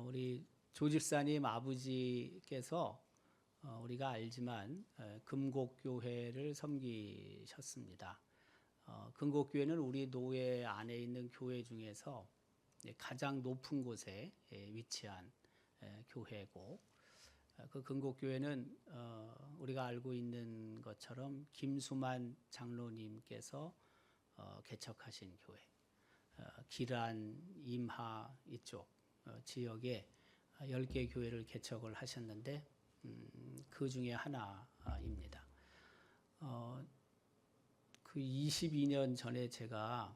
우리 조 집사님 아버지께서 우리가 알지만 금곡교회를 섬기셨습니다. 금곡교회는 우리 노회 안에 있는 교회 중에서 가장 높은 곳에 위치한 교회고, 그 금곡교회는 우리가 알고 있는 것처럼 김수만 장로님께서 개척하신 교회, 기란, 임하 이쪽 지역에 10개 교회를 개척을 하셨는데 그 중에 하나입니다. 그 22년 전에 제가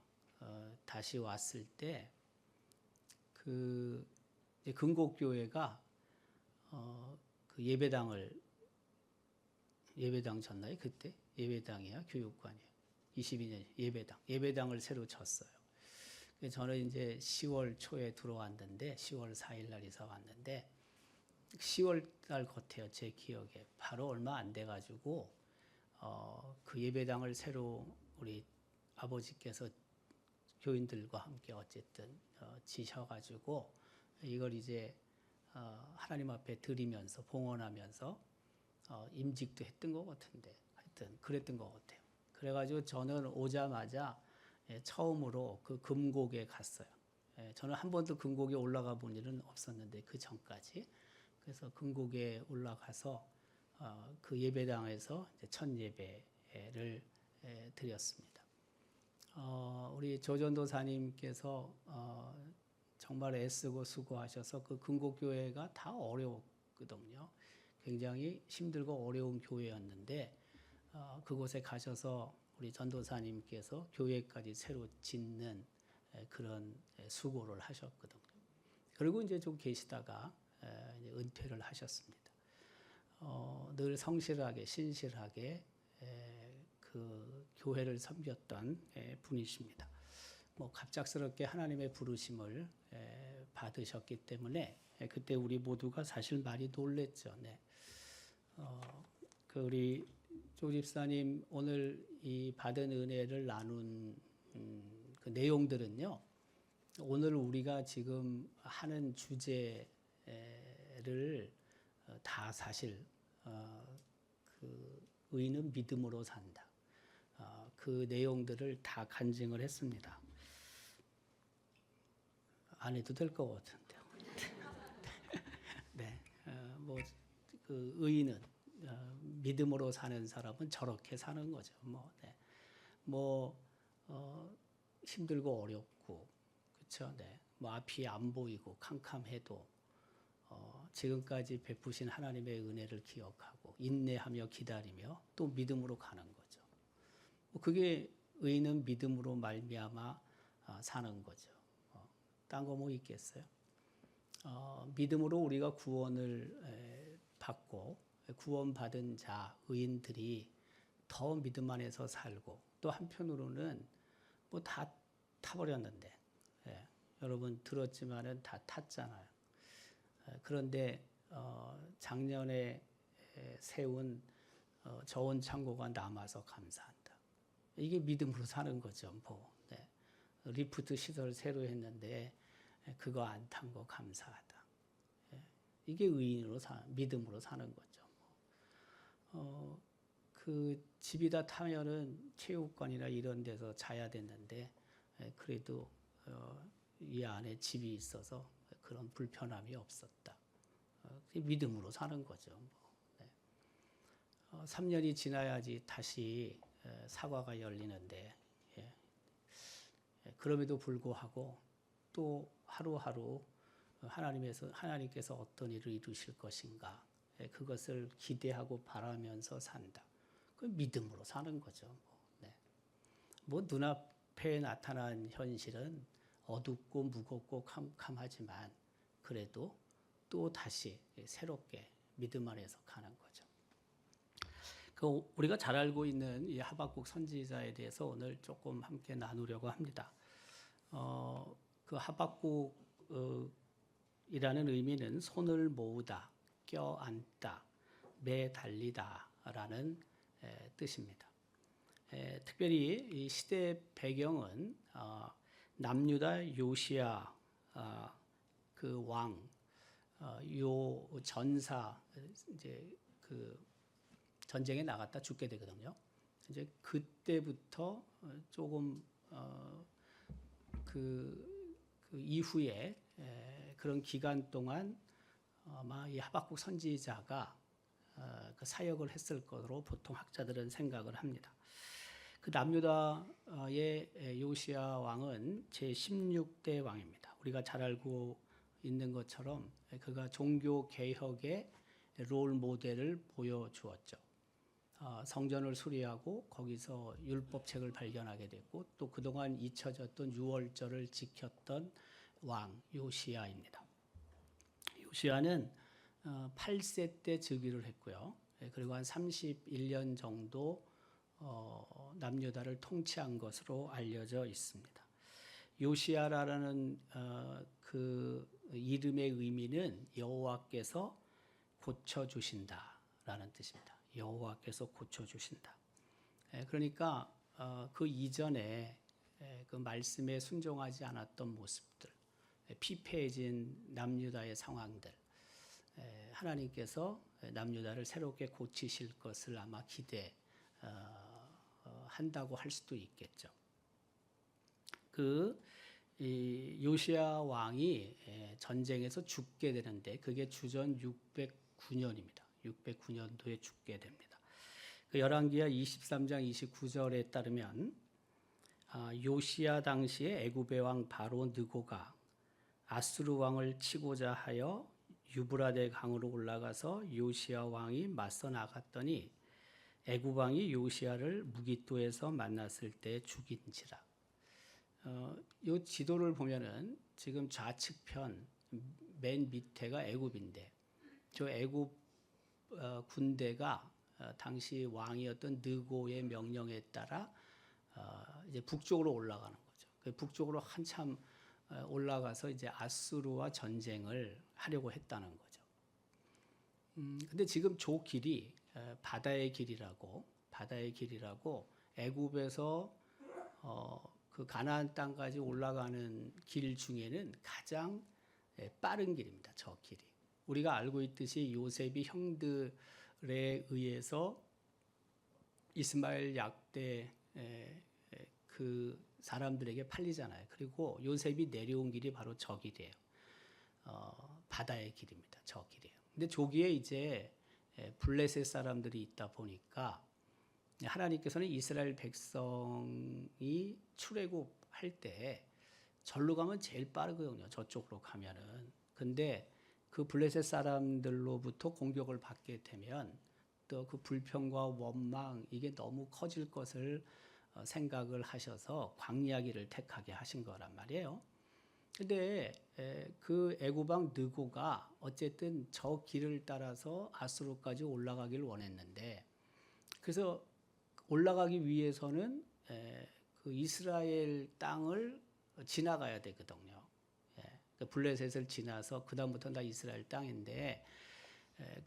다시 왔을 때 그 금곡교회가 그 예배당 졌나요? 그때 예배당이야 교육관이에요. 22년 예배당을 새로 졌어요. 저는 이제 10월 초에 들어왔는데 10월 4일 날 이사 왔는데 10월 달 같아요. 제 기억에 바로 얼마 안 돼 가지고 그 예배당을 새로 우리 아버지께서 교인들과 함께 어쨌든 지셔가지고 이걸 이제 하나님 앞에 드리면서 봉헌하면서 임직도 했던 것 같은데 하여튼 그랬던 것 같아요. 그래가지고 저는 오자마자 처음으로 그 금곡에 갔어요. 저는 한 번도 금곡에 올라가 본 일은 없었는데 그 전까지. 그래서 금곡에 올라가서 그 예배당에서 이제 첫 예배를 드렸습니다. 우리 조전도사님께서 정말 애쓰고 수고하셔서 그 금곡교회가 다 어려웠거든요. 굉장히 힘들고 어려운 교회였는데 그곳에 가셔서 우리 전도사님께서 교회까지 새로 짓는 그런 수고를 하셨거든요. 그리고 이제 좀 계시다가 이제 은퇴를 하셨습니다. 늘 성실하게 신실하게 그 교회를 섬겼던 분이십니다. 뭐 갑작스럽게 하나님의 부르심을 받으셨기 때문에 그때 우리 모두가 사실 많이 놀랬죠. 네. 그 우리 조 집사님 오늘 이 받은 은혜를 나눈 그 내용들은요. 오늘 우리가 지금 하는 주제를 다 사실 그 의인은 믿음으로 산다. 그 내용들을 다 간증을 했습니다. 안 해도 될 것 같은데요. 네, 그 의인은 믿음으로 사는 사람은 저렇게 사는 거죠. 힘들고 어렵고 그렇죠. 네, 앞이 안 보이고 캄캄해도 지금까지 베푸신 하나님의 은혜를 기억하고 인내하며 기다리며 또 믿음으로 가는 거죠. 그게 의인은 믿음으로 말미암아 사는 거죠. 딴 거 뭐 있겠어요? 믿음으로 우리가 구원을 받고 구원받은 자 의인들이 더 믿음 안에서 살고 또 한편으로는 뭐 다 타버렸는데 여러분 들었지만은 다 탔잖아요. 그런데 작년에 세운 저온 창고가 남아서 감사한다. 이게 믿음으로 사는 거죠. 리프트 시설 새로 했는데 그거 안 탄 거 감사하다. 이게 의인으로 믿음으로 사는 거죠. 그 집이 다 타면은 체육관이나 이런 데서 자야 됐는데 그래도 이 안에 집이 있어서 그런 불편함이 없었다. 믿음으로 사는 거죠. 3년이 지나야지 다시 사과가 열리는데 그럼에도 불구하고 또 하루하루 하나님께서 어떤 일을 이루실 것인가 그것을 기대하고 바라면서 산다. 그 믿음으로 사는 거죠. 눈앞에 나타난 현실은 어둡고 무겁고 캄캄하지만 그래도 또 다시 새롭게 믿음 안에서 가는 거죠. 우리가 잘 알고 있는 이 하박국 선지자에 대해서 오늘 조금 함께 나누려고 합니다. 그 하박국이라는 의미는 손을 모으다, 껴안다, 매달리다라는 뜻입니다. 특별히 이 시대 배경은 남유다 요시야가 그 왕, 요 전사 이제 그 전쟁에 나갔다 죽게 되거든요. 이제 그때부터 조금 그 이후에 그런 기간 동안 아마 이 하박국 선지자가 그 사역을 했을 것으로 보통 학자들은 생각을 합니다. 그 남유다의 요시야 왕은 제16대 왕입니다. 우리가 잘 알고 있는 것처럼 그가 종교 개혁의 롤 모델을 보여주었죠. 성전을 수리하고 거기서 율법책을 발견하게 됐고 또 그동안 잊혀졌던 유월절을 지켰던 왕 요시야입니다. 요시야는 8세 때 즉위를 했고요. 그리고 한 31년 정도 남유다를 통치한 것으로 알려져 있습니다. 요시야라는 그 이름의 의미는 여호와께서 고쳐주신다라는 뜻입니다. 여호와께서 고쳐주신다. 그러니까 그 이전에 그 말씀에 순종하지 않았던 모습들, 피폐해진 남유다의 상황들, 하나님께서 남유다를 새롭게 고치실 것을 아마 기대한다고 할 수도 있겠죠. 그 요시야 왕이 전쟁에서 죽게 되는데 그게 주전 609년입니다. 609년도에 죽게 됩니다. 그 열왕기하 23장 29절에 따르면 요시야 당시에 애굽의 왕 바로 느고가 아수르 왕을 치고자 하여 유브라데 강으로 올라가서 요시야 왕이 맞서 나갔더니 애굽 왕이 요시야를 무기토에서 만났을 때 죽인지라. 이 지도를 보면은 지금 좌측편 맨 밑에가 애굽인데 저 애굽 군대가 당시 왕이었던 느고의 명령에 따라 이제 북쪽으로 올라가는 거죠. 그 북쪽으로 한참 올라가서 이제 아수르와 전쟁을 하려고 했다는 거죠. 근데 지금 저 길이 바다의 길이라고 애굽에서 그 가나안 땅까지 올라가는 길 중에는 가장 빠른 길입니다. 저 길이. 우리가 알고 있듯이 요셉이 형들에 의해서 이스마엘 약대 그 사람들에게 팔리잖아요. 그리고 요셉이 내려온 길이 바로 저 길이에요. 바다의 길입니다. 저 길이에요. 근데 저기에 이제 블레셋 사람들이 있다 보니까 하나님께서는 이스라엘 백성이 출애굽할 때 절로 가면 제일 빠르거든요. 저쪽으로 가면은. 근데 그 블레셋 사람들로부터 공격을 받게 되면 또 그 불평과 원망 이게 너무 커질 것을 생각을 하셔서 광야길을 택하게 하신 거란 말이에요. 근데 그 애굽 왕 느고가 어쨌든 저 길을 따라서 아수르까지 올라가길 원했는데 그래서 올라가기 위해서는 그 이스라엘 땅을 지나가야 되거든요. 블레셋을 지나서 그 다음부터는 다 이스라엘 땅인데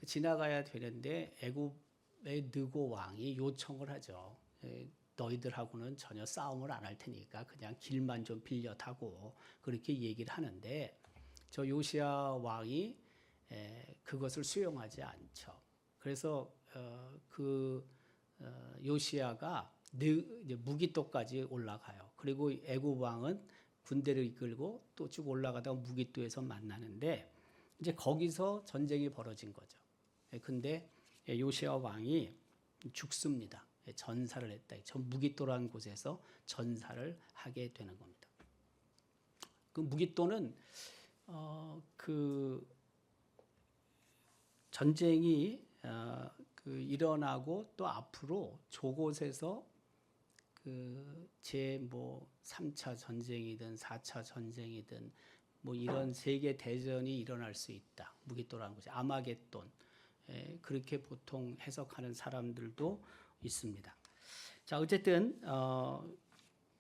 지나가야 되는데 애굽의 느고 왕이 요청을 하죠. 너희들하고는 전혀 싸움을 안 할 테니까 그냥 길만 좀 빌려 타고 그렇게 얘기를 하는데 저 요시야 왕이 그것을 수용하지 않죠. 그래서 요시야가 무기토까지 올라가요. 그리고 애굽 왕은 군대를 이끌고 또 쭉 올라가다가 무기토에서 만나는데 이제 거기서 전쟁이 벌어진 거죠. 근데 요시야 왕이 죽습니다. 전사를 했다. 저 무기토라는 곳에서 전사를 하게 되는 겁니다. 그 무기토는 그 전쟁이 그 일어나고 또 앞으로 저곳에서 그 뭐 3차 전쟁이든 4차 전쟁이든 뭐 이런 세계 대전이 일어날 수 있다. 무기토라는 곳이 아마겟돈 그렇게 보통 해석하는 사람들도 있습니다. 자 어쨌든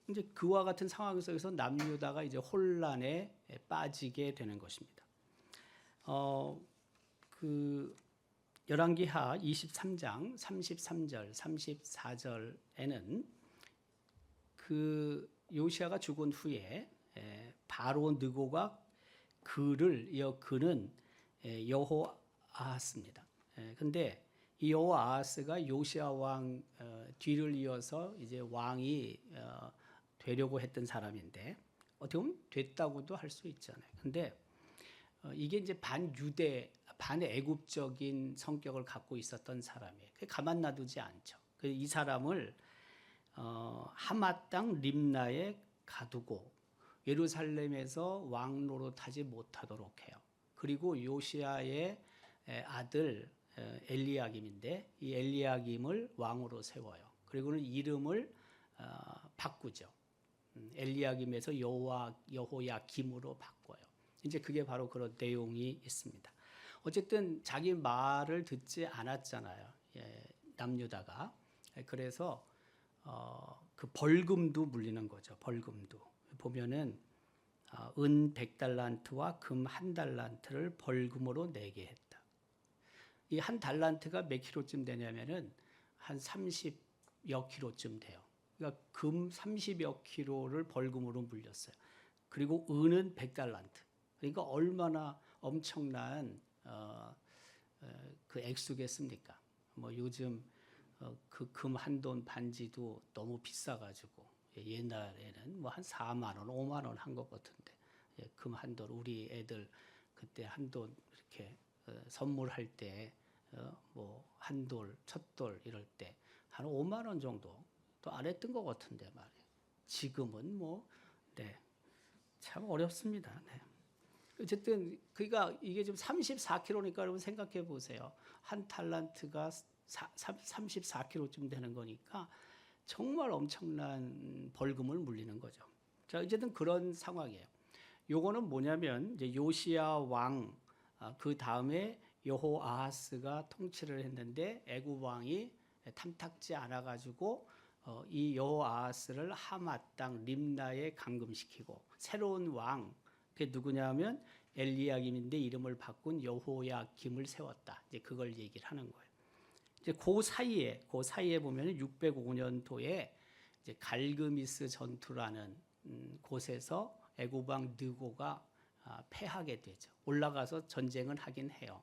이제 그와 같은 상황 속에서 남유다가 이제 혼란에 빠지게 되는 것입니다. 그 열왕기하 23장 33절 34절에는 그 요시야가 죽은 후에 바로 느고가 그를 이어 그는 여호아하스입니다. 근데 이 여호아하스가 요시야 왕 뒤를 이어서 이제 왕이 되려고 했던 사람인데 어떻게 보면 됐다고도 할 수 있잖아요. 근데 이게 이제 반유대, 반애굽적인 성격을 갖고 있었던 사람이에요. 가만 놔두지 않죠. 이 사람을 하맛 땅 림나에 가두고 예루살렘에서 왕 노릇하지 못하도록 해요. 그리고 요시야의 아들 엘리야김인데 이 엘리야김을 왕으로 세워요. 그리고는 이름을 바꾸죠. 엘리야김에서 여호야김으로 바꿔요. 이제 그게 바로 그런 내용이 있습니다. 어쨌든 자기 말을 듣지 않았잖아요. 남유다가. 그래서 그 벌금도 물리는 거죠. 벌금도. 보면은 은 100달란트와 금 1달란트를 벌금으로 내게 했다. 이 1달란트가 몇 킬로쯤 되냐면은 한 30여 킬로쯤 돼요. 그러니까 금 30여 킬로를 벌금으로 물렸어요. 그리고 은은 100달란트. 그러니까 얼마나 엄청난 그 액수겠습니까? 뭐 요즘 그 금 한 돈 반지도 너무 비싸가지고 옛날에는 뭐 한 4만 원, 5만 원 한 것 같은데 금 한 돌 우리 애들 그때 한 돈 이렇게 선물할 때 뭐 한 돌, 첫 돌 이럴 때 한 5만 원 정도 또 안 했던 것 같은데 말이에요. 지금은 뭐 네, 참 어렵습니다. 네. 어쨌든 그러니까 이게 지금 34kg니까 여러분 생각해 보세요. 한 달란트가 34kg쯤 되는 거니까 정말 엄청난 벌금을 물리는 거죠. 자, 어쨌든 그런 상황이에요. 요거는 뭐냐면 이제 요시야 왕 그 다음에 여호아하스가 통치를 했는데 애굽 왕이 탐탁지 않아 가지고 이 여호아하스를 하맛 땅 림나에 감금시키고 새로운 왕 그게 누구냐면 엘리야김인데 이름을 바꾼 여호야김을 세웠다. 이제 그걸 얘기를 하는 거예요. 이제 그 사이에 보면 605년도에 이제 갈그미스 전투라는 곳에서 애굽 왕 느고가 패하게 되죠. 올라가서 전쟁을 하긴 해요.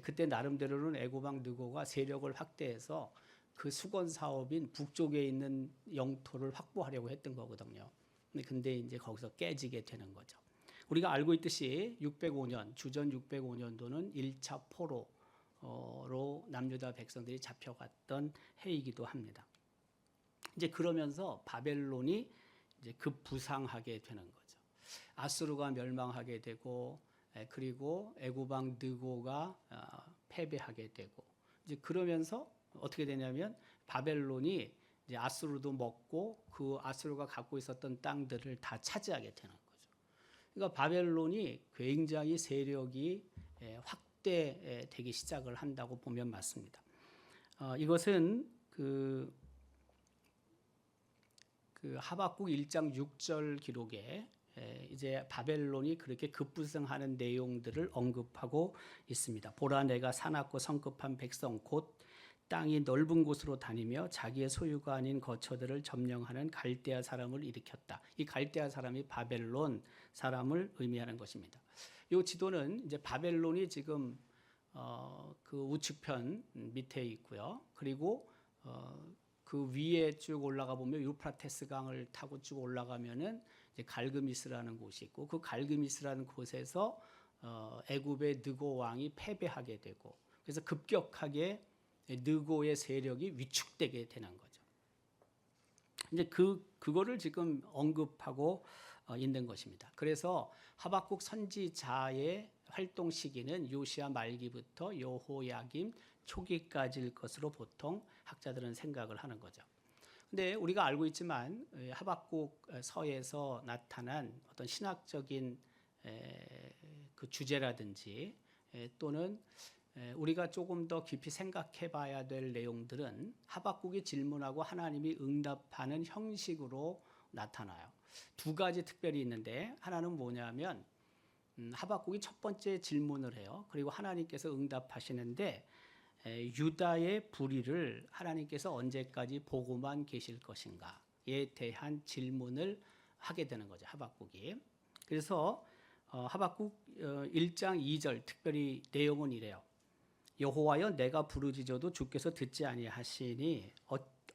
그때 나름대로는 애굽 왕 느고가 세력을 확대해서 그 수건 사업인 북쪽에 있는 영토를 확보하려고 했던 거거든요. 근데 이제 거기서 깨지게 되는 거죠. 우리가 알고 있듯이 605년, 주전 605년도는 1차 포로로 남유다 백성들이 잡혀갔던 해이기도 합니다. 이제 그러면서 바벨론이 이제 급부상하게 되는 거죠. 아수르가 멸망하게 되고 그리고 애굽 왕 느고가 패배하게 되고 이제 그러면서 어떻게 되냐면 바벨론이 이제 아수르도 먹고 그 아수르가 갖고 있었던 땅들을 다 차지하게 되는 거죠. 그러니까 바벨론이 굉장히 세력이 확대되기 시작을 한다고 보면 맞습니다. 이것은 그 하박국 1장 6절 기록에 이제 바벨론이 그렇게 급부상하는 내용들을 언급하고 있습니다. 보라 내가 사납고 성급한 백성 곧 땅이 넓은 곳으로 다니며 자기의 소유가 아닌 거처들을 점령하는 갈대아 사람을 일으켰다. 이 갈대아 사람이 바벨론 사람을 의미하는 것입니다. 이 지도는 이제 바벨론이 지금 그 우측편 밑에 있고요. 그리고 그 위에 쭉 올라가 보면 유프라테스 강을 타고 쭉 올라가면은 이제 갈그미스라는 곳이 있고 그 갈그미스라는 곳에서 애굽의 느고 왕이 패배하게 되고 그래서 급격하게 느고의 세력이 위축되게 되는 거죠. 이제 그거를 지금 언급하고 있는 것입니다. 그래서 하박국 선지자의 활동 시기는 요시야 말기부터 여호야김 초기까지일 것으로 보통 학자들은 생각을 하는 거죠. 근데 우리가 알고 있지만 하박국 서에서 나타난 어떤 신학적인 그 주제라든지 또는 우리가 조금 더 깊이 생각해 봐야 될 내용들은 하박국이 질문하고 하나님이 응답하는 형식으로 나타나요. 두 가지 특별히 있는데 하나는 뭐냐면 하박국이 첫 번째 질문을 해요. 그리고 하나님께서 응답하시는데 유다의 불의를 하나님께서 언제까지 보고만 계실 것인가에 대한 질문을 하게 되는 거죠. 하박국이. 그래서 하박국 1장 2절 특별히 내용은 이래요. 여호와여 내가 부르짖어도 주께서 듣지 아니하시니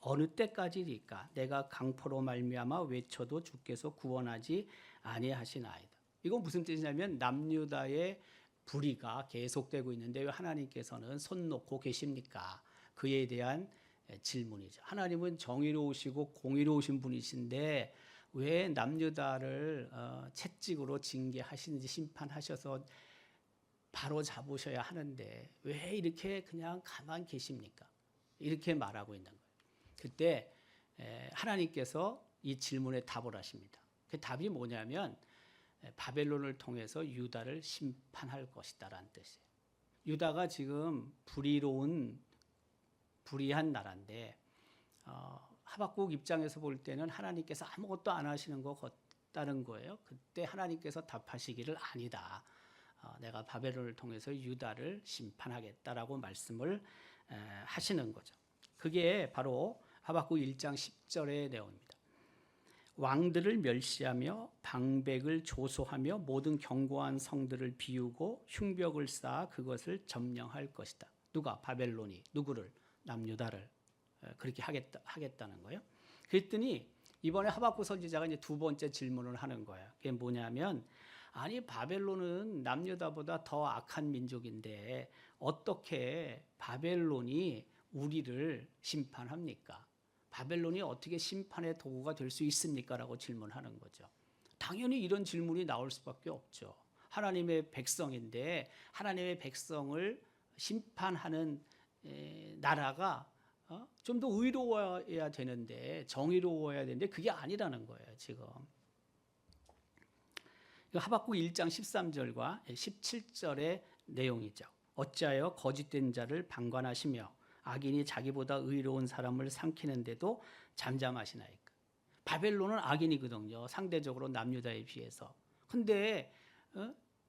어느 때까지리까 내가 강포로 말미암아 외쳐도 주께서 구원하지 아니하시나이다. 이건 무슨 뜻이냐면 남유다의 불의가 계속되고 있는데 왜 하나님께서는 손 놓고 계십니까? 그에 대한 질문이죠. 하나님은 정의로우시고 공의로우신 분이신데 왜 남유다를 채찍으로 징계하시는지 심판하셔서 바로 잡으셔야 하는데 왜 이렇게 그냥 가만 계십니까? 이렇게 말하고 있는 거예요. 그때 하나님께서 이 질문에 답을 하십니다. 그 답이 뭐냐면 바벨론을 통해서 유다를 심판할 것이다라는 뜻이에요. 유다가 지금 불의한 나라인데 하박국 입장에서 볼 때는 하나님께서 아무것도 안 하시는 것 같다는 거예요. 그때 하나님께서 답하시기를 아니다. 내가 바벨론을 통해서 유다를 심판하겠다라고 말씀을 하시는 거죠. 그게 바로 하박국 1장 10절의 내용입니다. 왕들을 멸시하며 방백을 조소하며 모든 견고한 성들을 비우고 흉벽을 쌓아 그것을 점령할 것이다. 누가? 바벨론이 누구를? 남유다를 그렇게 하겠다는 거예요. 그랬더니 이번에 하박국 선지자가 이제 두 번째 질문을 하는 거예요. 그게 뭐냐면 아니 바벨론은 남유다보다 더 악한 민족인데 어떻게 바벨론이 우리를 심판합니까? 바벨론이 어떻게 심판의 도구가 될 수 있습니까? 라고 질문하는 거죠. 당연히 이런 질문이 나올 수밖에 없죠. 하나님의 백성인데 하나님의 백성을 심판하는 나라가 좀 더 의로워야 되는데 정의로워야 되는데 그게 아니라는 거예요. 지금 하박국 1장 13절과 17절의 내용이죠. 어찌하여 거짓된 자를 방관하시며 악인이 자기보다 의로운 사람을 삼키는데도 잠잠하시나이까. 바벨론은 악인이거든요. 상대적으로 남유다에 비해서. 근데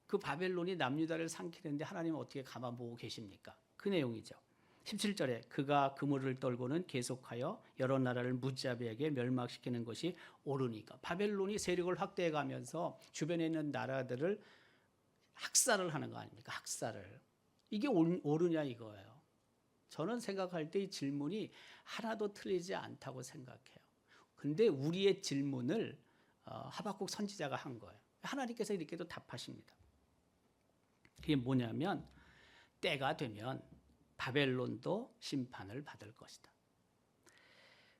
그 바벨론이 남유다를 삼키는데 하나님은 어떻게 가만 보고 계십니까? 그 내용이죠. 17절에 그가 그물을 떨고는 계속하여 여러 나라를 무자비하게 멸망시키는 것이 옳으니까. 바벨론이 세력을 확대해 가면서 주변에 있는 나라들을 학살을 하는 거 아닙니까? 학살을. 이게 옳으냐 이거예요. 저는 생각할 때 이 질문이 하나도 틀리지 않다고 생각해요. 근데 우리의 질문을 하박국 선지자가 한 거예요. 하나님께서 이렇게도 답하십니다. 그게 뭐냐면 때가 되면 바벨론도 심판을 받을 것이다.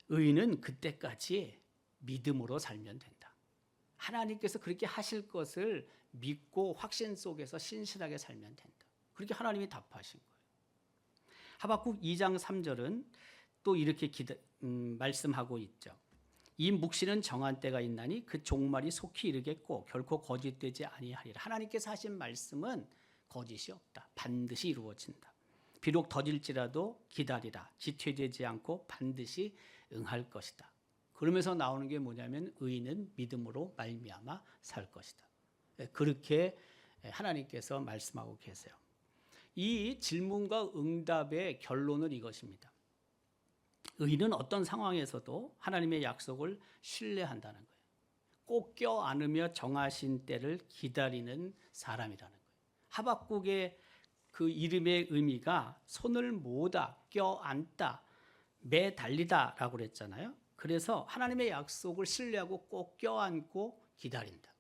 의인은 그때까지 믿음으로 살면 된다. 하나님께서 그렇게 하실 것을 믿고 확신 속에서 신실하게 살면 된다. 그렇게 하나님이 답하신 거예요. 하박국 2장 3절은 또 이렇게 말씀하고 있죠. 이 묵시는 정한 때가 있나니 그 종말이 속히 이르겠고 결코 거짓되지 아니하리라. 하나님께서 하신 말씀은 거짓이 없다. 반드시 이루어진다. 비록 더딜지라도 기다리라. 지체되지 않고 반드시 응할 것이다. 그러면서 나오는 게 뭐냐면 의인은 믿음으로 말미암아 살 것이다. 그렇게 하나님께서 말씀하고 계세요. 이 질문과 응답의 결론은 이것입니다. 의인은 어떤 상황에서도 하나님의 약속을 신뢰한다는 거예요. 꼭 껴안으며 정하신 때를 기다리는 사람이라는 거예요. 하박국의 그 이름의 의미가 손을 모으다, 껴안다, 매달리다라고 그랬잖아요. 그래서 하나님의 약속을 신뢰하고 꼭 껴안고 기다린다.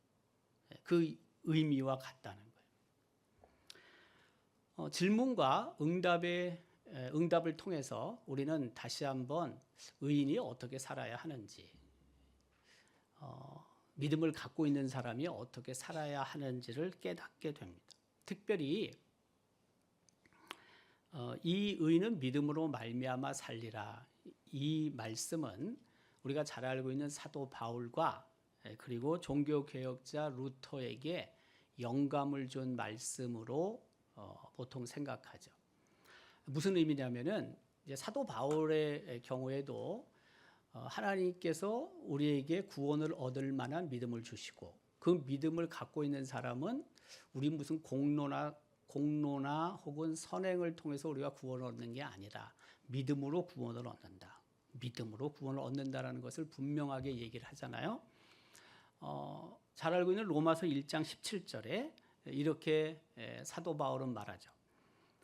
그 의미와 같다는 거예요. 질문과 응답을 통해서 우리는 다시 한번 의인이 어떻게 살아야 하는지, 믿음을 갖고 있는 사람이 어떻게 살아야 하는지를 깨닫게 됩니다. 특별히 이 의인은 믿음으로 말미암아 살리라. 이 말씀은 우리가 잘 알고 있는 사도 바울과 그리고 종교개혁자 루터에게 영감을 준 말씀으로 보통 생각하죠. 무슨 의미냐면은 이제 사도 바울의 경우에도 하나님께서 우리에게 구원을 얻을 만한 믿음을 주시고 그 믿음을 갖고 있는 사람은 우리 무슨 공로나 혹은 선행을 통해서 우리가 구원을 얻는 게 아니라 믿음으로 구원을 얻는다. 믿음으로 구원을 얻는다라는 것을 분명하게 얘기를 하잖아요. 잘 알고 있는 로마서 1장 17절에 이렇게 사도 바울은 말하죠.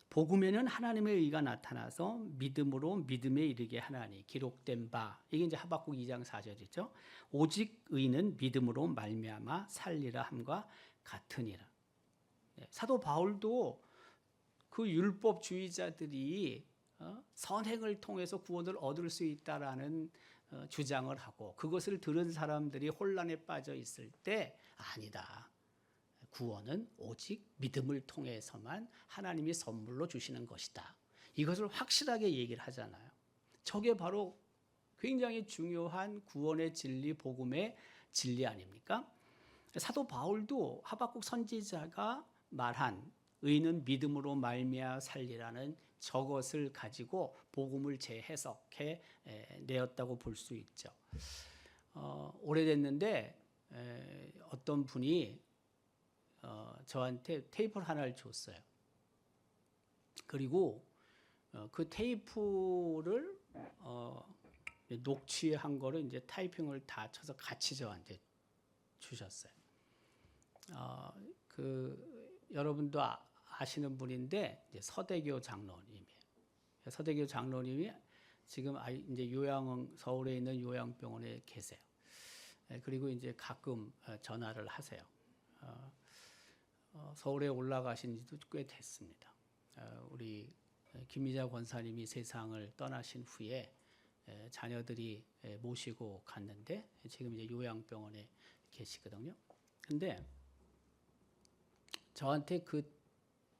복음에는 하나님의 의가 나타나서 믿음으로 믿음에 이르게 하나니 기록된 바. 이게 이제 하박국 2장 4절이죠. 오직 의는 믿음으로 말미암아 살리라 함과 같으니라. 사도 바울도 그 율법주의자들이 선행을 통해서 구원을 얻을 수 있다라는 주장을 하고 그것을 들은 사람들이 혼란에 빠져 있을 때 아니다. 구원은 오직 믿음을 통해서만 하나님이 선물로 주시는 것이다. 이것을 확실하게 얘기를 하잖아요. 저게 바로 굉장히 중요한 구원의 진리, 복음의 진리 아닙니까? 사도 바울도 하박국 선지자가 말한 의는 믿음으로 말미암아 살리라는 저것을 가지고 복음을 재해석해 내었다고 볼 수 있죠. 오래됐는데 어떤 분이 저한테 테이프를 하나를 줬어요. 그리고 그 테이프를 녹취한 거를 이제 타이핑을 다 쳐서 같이 저한테 주셨어요. 여러분도 아시는 분인데 이제 서대교 장로님이에요. 서대교 장로님이 지금 이제 서울에 있는 요양병원에 계세요. 그리고 이제 가끔 전화를 하세요. 서울에 올라가신 지도 꽤 됐습니다. 우리 김미자 권사님이 세상을 떠나신 후에 자녀들이 모시고 갔는데 지금 이제 요양병원에 계시거든요. 근데 저한테 그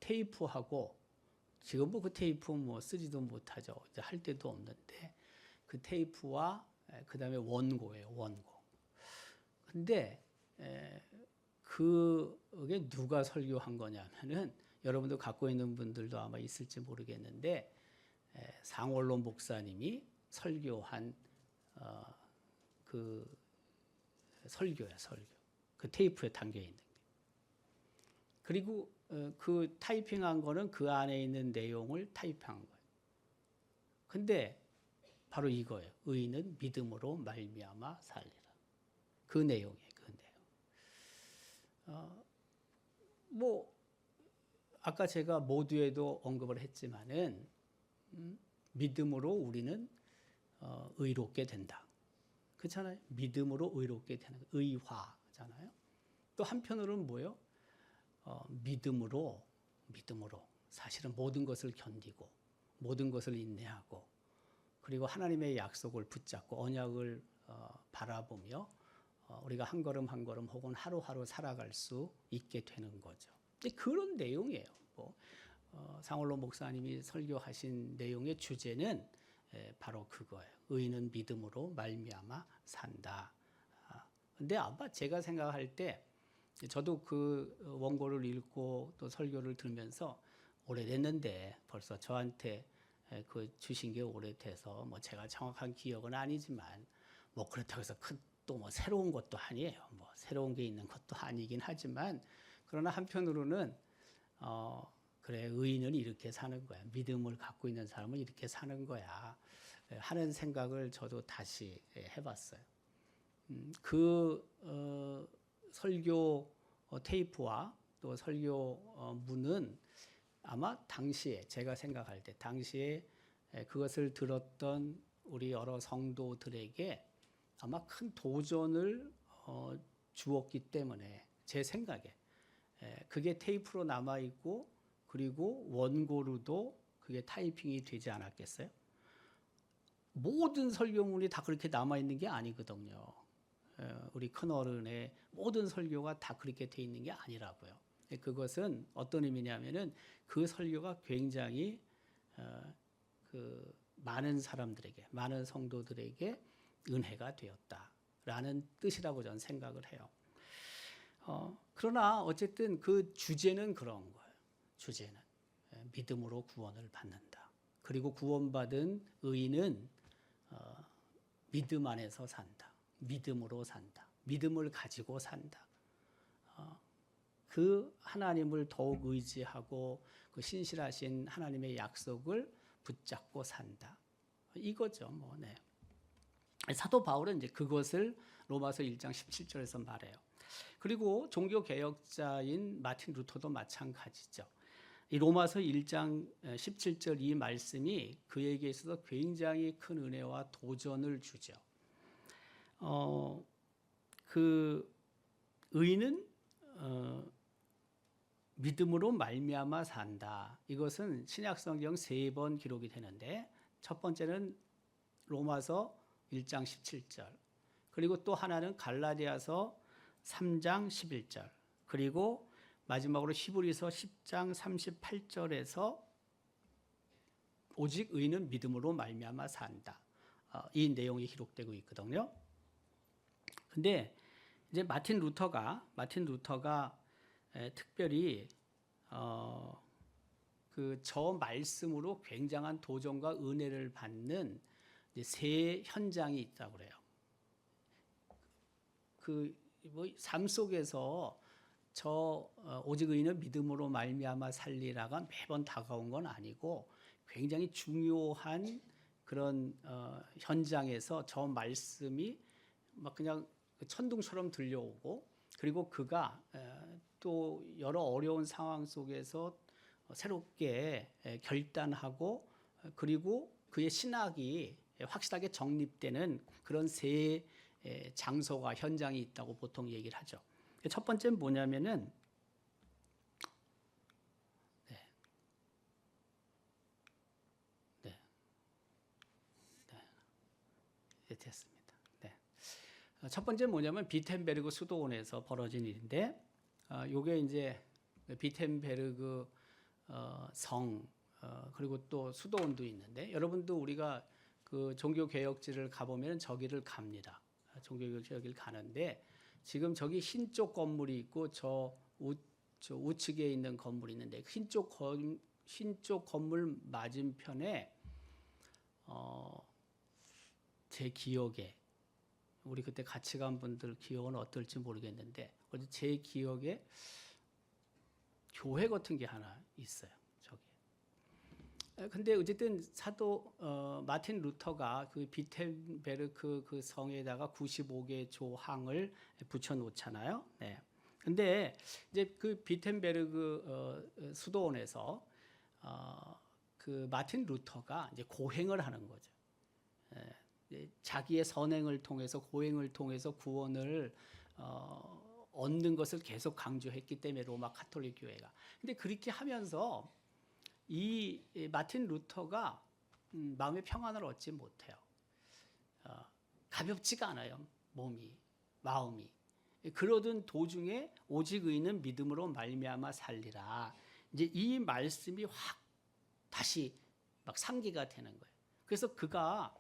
테이프하고 지금 뭐 그 테이프 뭐 쓰지도 못하죠. 이제 할 데도 없는데 그 테이프와 그다음에 원고예요. 원고. 근데 그게 누가 설교한 거냐면은 여러분도 갖고 있는 분들도 아마 있을지 모르겠는데 상월로 목사님이 설교한 그 설교야, 설교. 그 테이프에 담겨 있는 게. 그리고 그 타이핑한 거는 그 안에 있는 내용을 타이핑한 거예요. 근데 바로 이거예요. 의인은 믿음으로 말미암아 살리라. 그 내용이에요. 그 내용. 뭐 아까 제가 모두에도 언급을 했지만은 믿음으로 우리는 의롭게 된다. 그렇잖아요. 믿음으로 의롭게 되는 의화잖아요. 또 한편으로는 뭐예요? 믿음으로 사실은 모든 것을 견디고 모든 것을 인내하고 그리고 하나님의 약속을 붙잡고 언약을 바라보며 우리가 한 걸음 한 걸음 혹은 하루하루 살아갈 수 있게 되는 거죠. 그런 내용이에요. 상월로 목사님이 설교하신 내용의 주제는 바로 그거예요. 의인은 믿음으로 말미암아 산다. 근데 아마 제가 생각할 때 저도 그 원고를 읽고 또 설교를 들으면서 오래됐는데 벌써 저한테 그 주신 게 오래돼서 뭐 제가 정확한 기억은 아니지만 뭐 그렇다고 해서 또 뭐 새로운 것도 아니에요. 뭐 새로운 게 있는 것도 아니긴 하지만 그러나 한편으로는 그래 의인은 이렇게 사는 거야. 믿음을 갖고 있는 사람은 이렇게 사는 거야. 하는 생각을 저도 다시 해봤어요. 설교 테이프와 또 설교 문은 아마 당시에 제가 생각할 때 당시에 그것을 들었던 우리 여러 성도들에게 아마 큰 도전을 주었기 때문에 제 생각에 그게 테이프로 남아 있고 그리고 원고로도 그게 타이핑이 되지 않았겠어요? 모든 설교문이 다 그렇게 남아 있는 게 아니거든요. 우리 큰어른의 모든 설교가 다 그렇게 돼 있는 게 아니라고요. 그것은 어떤 의미냐면은 그 설교가 굉장히 그 많은 사람들에게, 많은 성도들에게 은혜가 되었다라는 뜻이라고 저는 생각을 해요. 그러나 어쨌든 그 주제는 그런 거예요. 주제는 믿음으로 구원을 받는다. 그리고 구원받은 의인은 믿음 안에서 산다. 믿음으로 산다. 믿음을 가지고 산다. 그 하나님을 더욱 의지하고 그 신실하신 하나님의 약속을 붙잡고 산다. 이거죠. 네. 사도 바울은 이제 그것을 로마서 1장 17절에서 말해요. 그리고 종교 개혁자인 마틴 루터도 마찬가지죠. 이 로마서 1장 17절 이 말씀이 그에게 있어서 굉장히 큰 은혜와 도전을 주죠. 그 의인은 믿음으로 말미암아 산다. 이것은 신약성경 3번 기록이 되는데 첫 번째는 로마서 1장 17절, 그리고 또 하나는 갈라디아서 3장 11절, 그리고 마지막으로 히브리서 10장 38절에서 오직 의인은 믿음으로 말미암아 산다. 이 내용이 기록되고 있거든요. 근데 이제 마틴 루터가 특별히 그 저 말씀으로 굉장한 도전과 은혜를 받는 이제 세 현장이 있다고 그래요. 그 뭐 삶 속에서 오직 의인은 믿음으로 말미암아 살리라가 매번 다가온 건 아니고 굉장히 중요한 그런 현장에서 저 말씀이 막 그냥 천둥처럼 들려오고, 그리고 그가 또 여러 어려운 상황 속에서 새롭게 결단하고, 그리고 그의 신학이 확실하게 정립되는 그런 세 장소가 현장이 있다고 보통 얘기를 하죠. 첫 번째는 뭐냐면은 됐습니다. 첫 번째는 뭐냐면 비텐베르그 수도원에서 벌어진 일인데, 요게 이제 비텐베르그 성, 그리고 또 수도원도 있는데, 여러분도 우리가 그 종교 개혁지를 가보면 저기를 갑니다. 종교 개혁지를 가는데 지금 저기 흰쪽 건물이 있고 저 우측에 있는 건물이 있는데, 흰쪽 건물 맞은편에 제 기억에, 우리 그때 같이 간 분들 기억은 어떨지 모르겠는데 제 기억에 교회 같은 게 하나 있어요, 저기. 근데 어쨌든 사도 마틴 루터가 그 비텐베르크 그 성에다가 95개 조항을 붙여 놓잖아요. 네. 근데 이제 그 비텐베르그 수도원에서 그 마틴 루터가 이제 고행을 하는 거죠. 자기의 선행을 통해서, 고행을 통해서 구원을 얻는 것을 계속 강조했기 때문에 로마 가톨릭 교회가. 근데 그렇게 하면서 이 마틴 루터가 마음의 평안을 얻지 못해요. 가볍지가 않아요, 마음이. 그러던 도중에 오직 의인은 믿음으로 말미암아 살리라. 이제 이 말씀이 확 다시 막 상기가 되는 거예요. 그래서 그가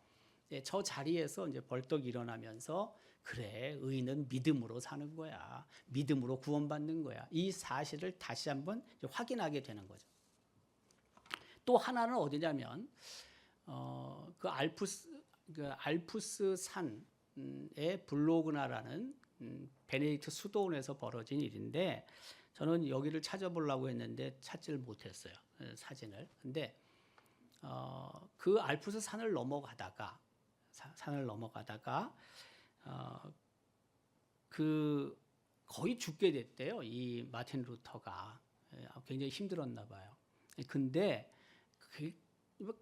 저 자리에서 이제 벌떡 일어나면서, 그래, 의인은 믿음으로 사는 거야. 믿음으로 구원받는 거야. 이 사실을 다시 한번 확인하게 되는 거죠. 또 하나는 어디냐면 그 알프스 산의 블로그나라는 베네딕트 수도원에서 벌어진 일인데, 저는 여기를 찾아보려고 했는데 찾지를 못했어요, 사진을. 근데 그 알프스 산을 넘어가다가 그 거의 죽게 됐대요, 이 마틴 루터가. 굉장히 힘들었나 봐요. 근데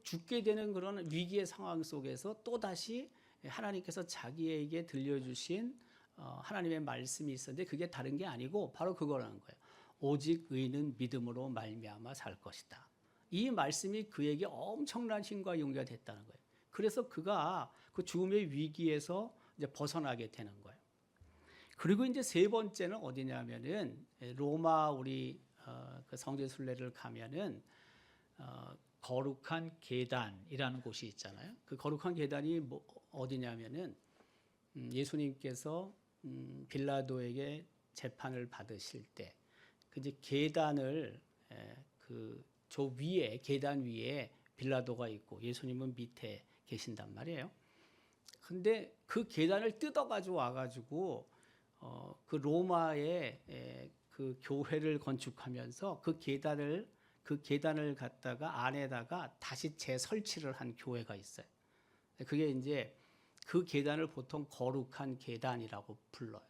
죽게 되는 그런 위기의 상황 속에서 또다시 하나님께서 자기에게 들려주신 하나님의 말씀이 있었는데, 그게 다른 게 아니고 바로 그거라는 거예요. 오직 의인은 믿음으로 말미암아 살 것이다. 이 말씀이 그에게 엄청난 힘과 용기가 됐다는 거예요. 그래서 그가 그 죽음의 위기에서 이제 벗어나게 되는 거예요. 그리고 이제 세 번째는 어디냐면은 로마 우리 그 성지 순례를 가면은 거룩한 계단이라는 곳이 있잖아요. 그 거룩한 계단이 어디냐면은 예수님께서 빌라도에게 재판을 받으실 때 그 이제 계단을 저 위에, 계단 위에 빌라도가 있고 예수님은 밑에 계신단 말이에요. 근데 그 계단을 뜯어가지고 와가지고 그 로마의 그 교회를 건축하면서 그 계단을 갖다가 안에다가 다시 재설치를 한 교회가 있어요. 그게 이제 그 계단을 보통 거룩한 계단이라고 불러요.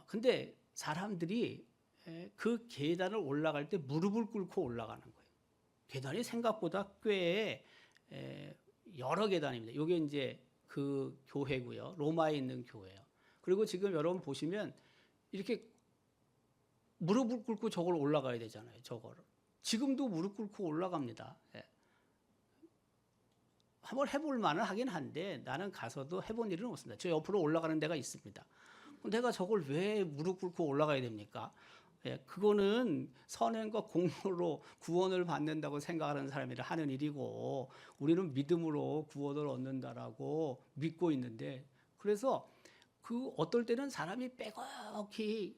근데 사람들이 그 계단을 올라갈 때 무릎을 꿇고 올라가는 거예요. 계단이 생각보다 꽤 여러 계단입니다. 이게 이제 그 교회고요. 로마에 있는 교회예요. 그리고 지금 여러분 보시면 이렇게 무릎을 꿇고 저걸 올라가야 되잖아요. 저거를. 지금도 무릎 꿇고 올라갑니다. 한번 해볼 만은 하긴 한데 나는 가서도 해본 일은 없습니다. 저 옆으로 올라가는 데가 있습니다. 내가 저걸 왜 무릎 꿇고 올라가야 됩니까? 그거는 선행과 공로로 구원을 받는다고 생각하는 사람이라 하는 일이고 우리는 믿음으로 구원을 얻는다라고 믿고 있는데 그래서 그 어떨 때는 사람이 빼곡히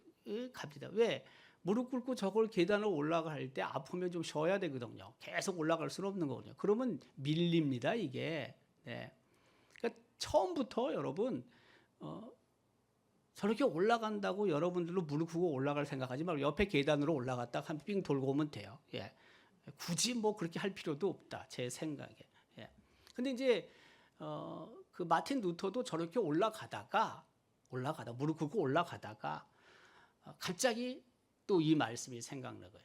갑니다. 왜? 무릎 꿇고 저걸 계단을 올라갈 때 아프면 좀 쉬어야 되거든요. 계속 올라갈 수는 없는 거거든요. 그러면 밀립니다, 이게. 그러니까 처음부터 여러분 저렇게 올라간다고 여러분들로 무릎 꿇고 올라갈 생각하지 말고 옆에 계단으로 올라갔다 한 삥 돌고 오면 돼요. 굳이 뭐 그렇게 할 필요도 없다, 제 생각에. 근데 이제 그 마틴 루터도 저렇게 올라가다가 무릎 꿇고 올라가다가 갑자기 또 이 말씀이 생각나고요.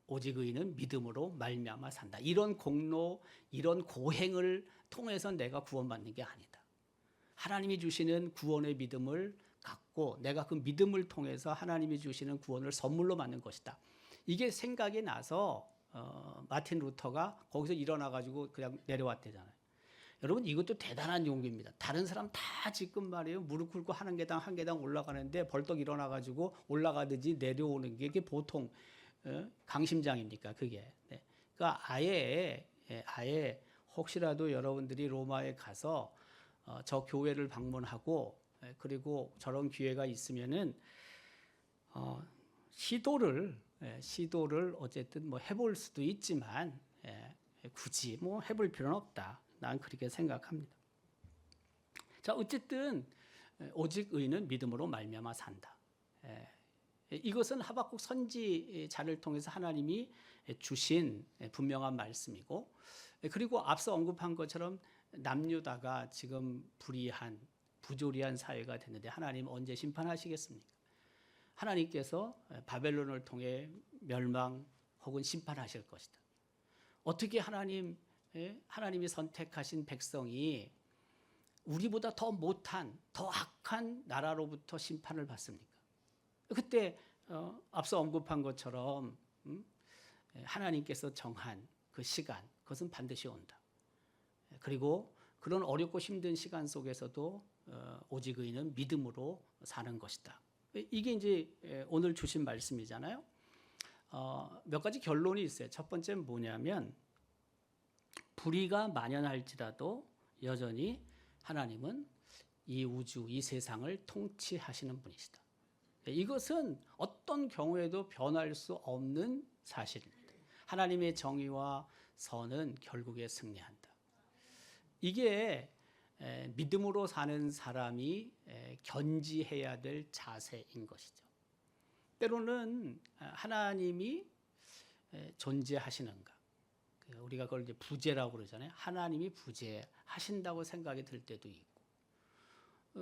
오직 의인은 믿음으로 말미암아 산다. 이런 공로, 이런 고행을 통해서 내가 구원받는 게 아니다. 하나님이 주시는 구원의 믿음을 갖고 내가 그 믿음을 통해서 하나님이 주시는 구원을 선물로 받는 것이다. 이게 생각이 나서 마틴 루터가 거기서 일어나 가지고 그냥 내려왔대잖아요. 여러분 이것도 대단한 용기입니다. 다른 사람 다 지금 말이에요. 무릎 꿇고 한 계단 한 계단 올라가는데 벌떡 일어나 가지고 올라가듯이 내려오는 게 이게 보통 강심장입니까? 그게. 그러니까 아예 혹시라도 여러분들이 로마에 가서 저 교회를 방문하고 그리고 저런 기회가 있으면은 시도를 어쨌든 뭐 해볼 수도 있지만 굳이 뭐 해볼 필요는 없다. 난 그렇게 생각합니다. 자, 어쨌든 오직 의인은 믿음으로 말미암아 산다. 이것은 하박국 선지자를 통해서 하나님이 주신 분명한 말씀이고, 그리고 앞서 언급한 것처럼 남유다가 지금 불의한 부조리한 사회가 됐는데 하나님 언제 심판하시겠습니까? 하나님께서 바벨론을 통해 멸망 혹은 심판하실 것이다. 어떻게 하나님이 선택하신 백성이 우리보다 더 못한, 더 악한 나라로부터 심판을 받습니까? 그때 앞서 언급한 것처럼 하나님께서 정한 그 시간, 그것은 반드시 온다. 그리고 그런 어렵고 힘든 시간 속에서도 오직 의인은 믿음으로 사는 것이다. 이게 이제 오늘 주신 말씀이잖아요. 몇 가지 결론이 있어요. 첫 번째는 뭐냐면 불의가 만연할지라도 여전히 하나님은 이 우주, 이 세상을 통치하시는 분이시다. 이것은 어떤 경우에도 변할 수 없는 사실입니다. 하나님의 정의와 선은 결국에 승리한다. 이게 믿음으로 사는 사람이 견지해야 될 자세인 것이죠. 때로는 하나님이 존재하시는가? 우리가 그걸 이제 부재라고 그러잖아요. 하나님이 부재하신다고 생각이 들 때도 있고,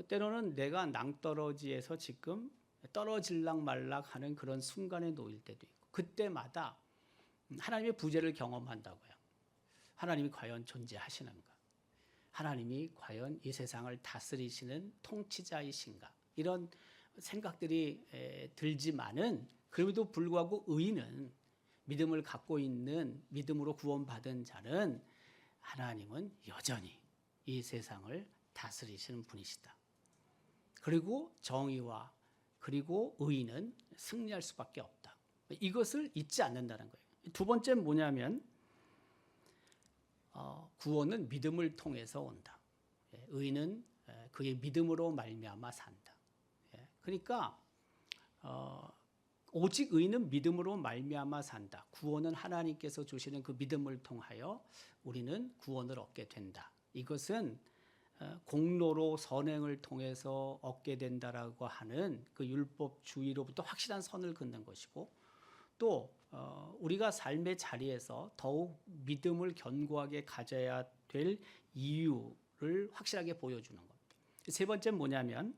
때로는 내가 낭떠러지에서 지금 떨어질락 말락 하는 그런 순간에 놓일 때도 있고, 그때마다 하나님의 부재를 경험한다고요. 하나님이 과연 존재하시는가? 하나님이 과연 이 세상을 다스리시는 통치자이신가? 이런 생각들이 들지만은 그럼에도 불구하고 의인은 믿음을 갖고 있는 믿음으로 구원받은 자는 하나님은 여전히 이 세상을 다스리시는 분이시다. 그리고 정의와 그리고 의인은 승리할 수밖에 없다. 이것을 잊지 않는다는 거예요. 두 번째는 뭐냐면 구원은 믿음을 통해서 온다. 의인은 그의 믿음으로 말미암아 산다. 그러니까 오직 의인은 믿음으로 말미암아 산다. 구원은 하나님께서 주시는 그 믿음을 통하여 우리는 구원을 얻게 된다. 이것은 공로로 선행을 통해서 얻게 된다라고 하는 그 율법주의로부터 확실한 선을 긋는 것이고, 또 우리가 삶의 자리에서 더욱 믿음을 견고하게 가져야 될 이유를 확실하게 보여주는 겁니다. 세 번째는 뭐냐면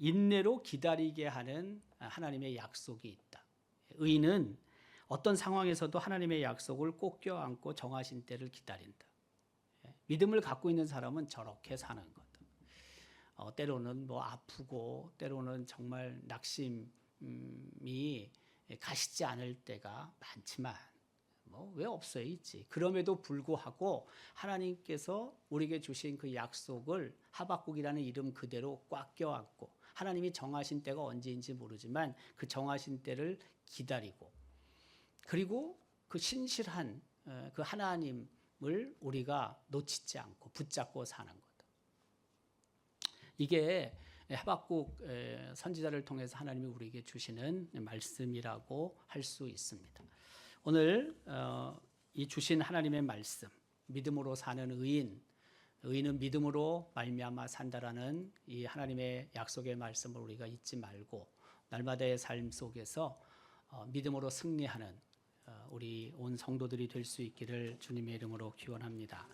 인내로 기다리게 하는 하나님의 약속이 있다. 의인은 어떤 상황에서도 하나님의 약속을 꼭 껴안고 정하신 때를 기다린다. 믿음을 갖고 있는 사람은 저렇게 사는 거다. 때로는 뭐 아프고 때로는 정말 낙심이 가시지 않을 때가 많지만 뭐 왜 없어요, 있지. 그럼에도 불구하고 하나님께서 우리에게 주신 그 약속을 하박국이라는 이름 그대로 꽉 껴안고 하나님이 정하신 때가 언제인지 모르지만 그 정하신 때를 기다리고 그리고 그 신실한 그 하나님을 우리가 놓치지 않고 붙잡고 사는 거다. 이게 하박국 선지자를 통해서 하나님이 우리에게 주시는 말씀이라고 할 수 있습니다. 오늘 이 주신 하나님의 말씀, 믿음으로 사는 의인은 믿음으로 말미암아 산다라는 이 하나님의 약속의 말씀을 우리가 잊지 말고 날마다의 삶 속에서 믿음으로 승리하는 우리 온 성도들이 될 수 있기를 주님의 이름으로 기원합니다.